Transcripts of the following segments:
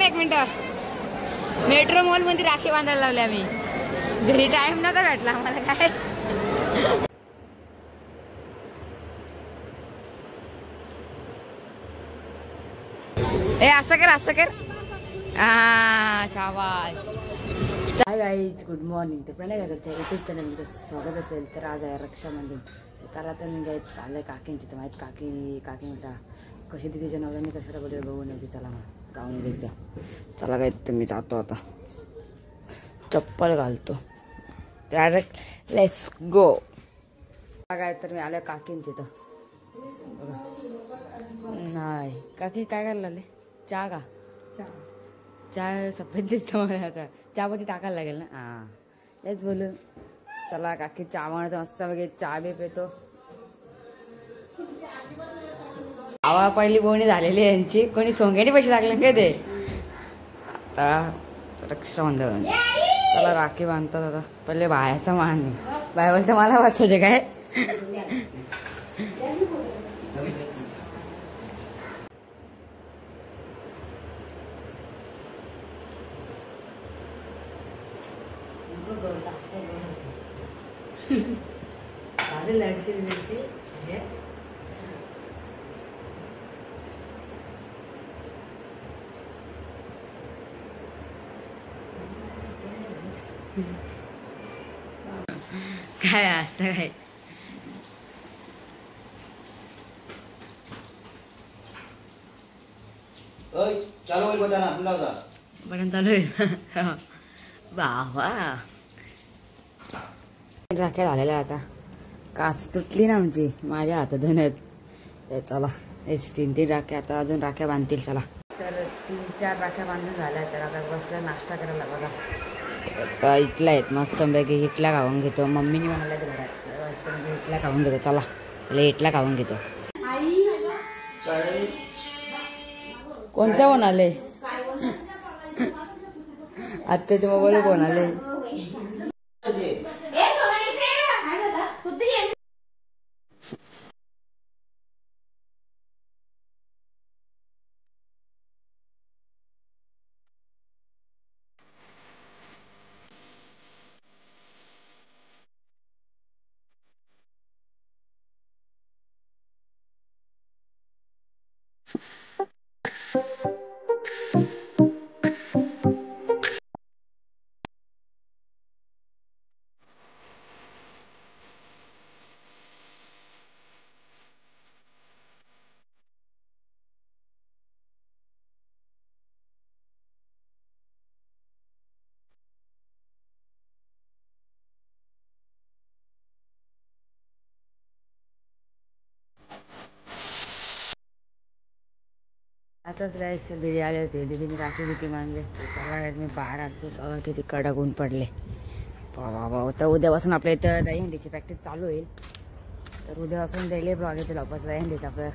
एक minute. Metro mall मध्ये राखी बांधायला लावले आम्ही. घरी टाइम नव्हता भेटला आम्हाला काय. ए असं कर असं कर. शाबाश. Hi guys, good morning. तर प्रणय काकडच्या यूट्यूब चॅनलमध्ये स्वागत असेल. तर आज आहे रक्षाबंधन. त्याला तर मी काय चाललंय काकींची. तर माहीत काकी म्हणता कशी तिच्या नवऱ्याने कशाला बोलले बघून येते. चला मग जाऊन एकदा. चला काय तर मी जातो आता. चप्पल घालतो. Direct let's go. काय तर मी आले काकींची. तर बघा नाही काकी काय करायला लागले. चहा का चहा सफेद दिसतं मला. आता चहामध्ये टाकायला लागेल ना. हां तेच बोलू. चला काकी चहा म्हणतो मस्त वगैरे. चहा बी पितो. आवा पहिली बोणी झालेली आहे यांची. कोणी सोंग्याने पैसे टाकले काय ते. आता रक्षाबंधन. चला राखी बांधतात आता. पहिले बायाचा मान नाही. बाय बोलते मला बसायचे काय. काय असतं काय. बटन चालू आहे. बाबा राख्या झालेल्या आता. काच तुटली ना आमची माझ्या हातातून. चला 3 राख्या. आता अजून राख्या बांधतील. चला तर 3-4 राख्या बांधून झाल्या. तर आता बसल्या नाश्ता करायला. बघा आता इटल्या आहेत मस्त पैकी. इटल्या खाऊन घेतो. मम्मीने म्हणाला घरात मस्त म्हणजे इटल्या खाऊन घेतो. चला इटल्या खाऊन घेतो. कोणचा फोन आले. आत्याच्या मोबाईल फोन आले. आताच राहायच दिदी आले होते. दीदीने राखी बिकी मानले. मी बाहेर आलो. सगळं किती कडक ऊन पडले. बाबा तर उद्यापासून आपल्या इथं दहीहंडीची प्रॅक्टिस चालू होईल. तर उद्यापासून डेली ब्लॉग येतील वापस दहीहंडीचा आपलं.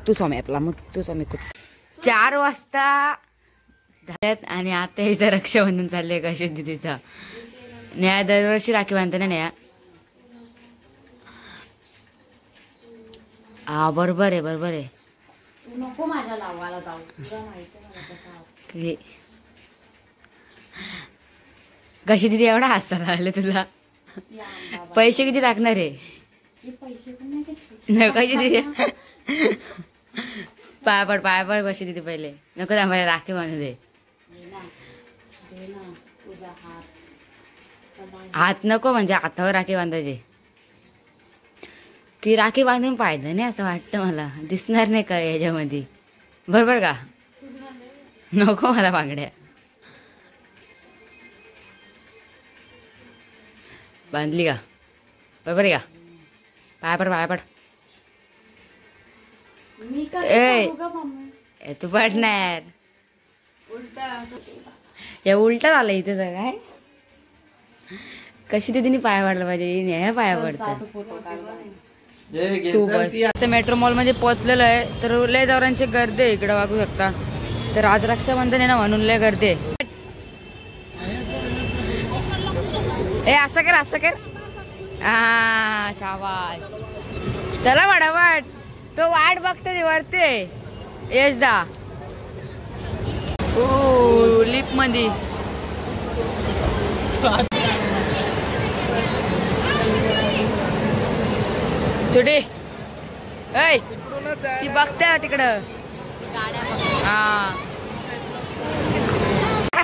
तू स्वामी आपला मग तू स्वामी 4 वाजता झाल्यात. आणि आता हिचं रक्षाबंधन चाललंय कशी दीदीचा. न्या दरवर्षी राखी बांधते ना न्या. हा बरोबर आहे. नको माझ्या लावायला जाऊ. कशी दिदी एवढा हसायला आले तुला. पैसे किती टाकणार आहे. कशी दिदी पाय पड कशी दिदी पहिले. नको आम्हाला राखी बांधू दे. हात नको म्हणजे हातावर राखी बांधायची. ती राखी बांधून फायदा नाही असं वाटतं मला. दिसणार नाही का याच्यामध्ये. बरोबर का. नको मला बांगड्या. बांधली का बरोबर आहे का. पाय पड. ए तू पडणार. या उलटा झालं इथे काय. कशी तिने पाय पडलं पाहिजे. ह्या पाया पडतं. तू बस. मेट्रो मॉल मध्ये पोहोचलेलो आहे. तर लय जवरांची गर्दी आहे इकडे बघू शकता. तर आज रक्षाबंधन आहे ना म्हणून लय गर्दी आहे. ए असं कर. शाबाश. चला वाट तो वाट बघतो ती वरते. येस दा लिप मध्ये छोटे ऐ ती बघते तिकडं. हा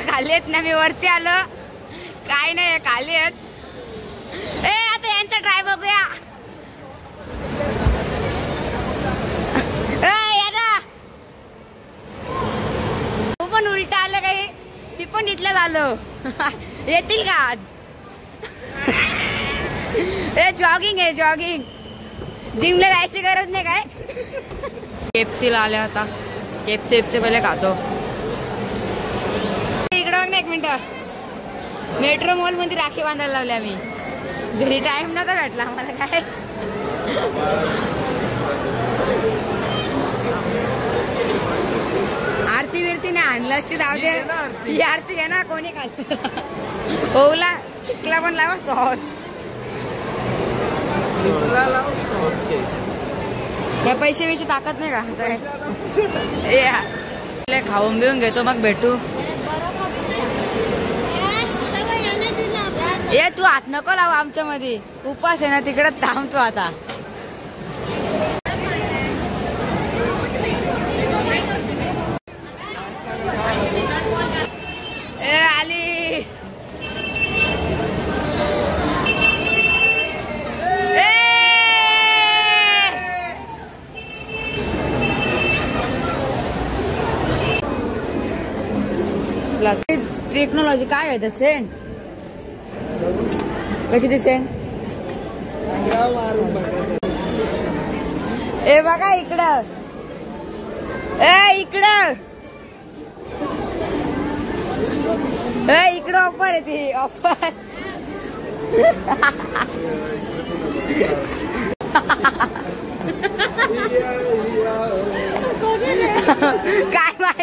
खाली आहेत ना, मी वरती आलो. काय नाही खाली आहेत. ए आता यांचा ट्राय बघूया. तू पण उलट आलं काही, मी पण इथलं आलो. येतील का आज? ए जॉगिंग आहे जॉगिंग, जिमला जायची गरज नाही काय. केएफसी ला आल्या होता. केएफसी पहिले खातो. इकडं बघ ना एक मिनिट. मेट्रो मॉल मध्ये राखी बांधायला लावली आम्ही. घरी टाइम नव्हता भेटला आम्हाला काय. आरती बिरती नाही आणलं असती जाऊ दे. ही आरती घे ना कोणी खाल. ओला टिकला पण लावा सॉस. काय पैसे बिशे टाकत नाही का असं. खाऊन बिऊन घेतो मग भेटू. ए तू हात नको लाव आमच्या मध्ये. उपास आहे ना तिकडे थांबतो आता. ए आली. टेक्नॉलॉजी काय आहे सेंड कशी ती सेंड. ए बघा इकडं. ए इकडं. ए इकडं ऑफर आहे ती ऑफर. काय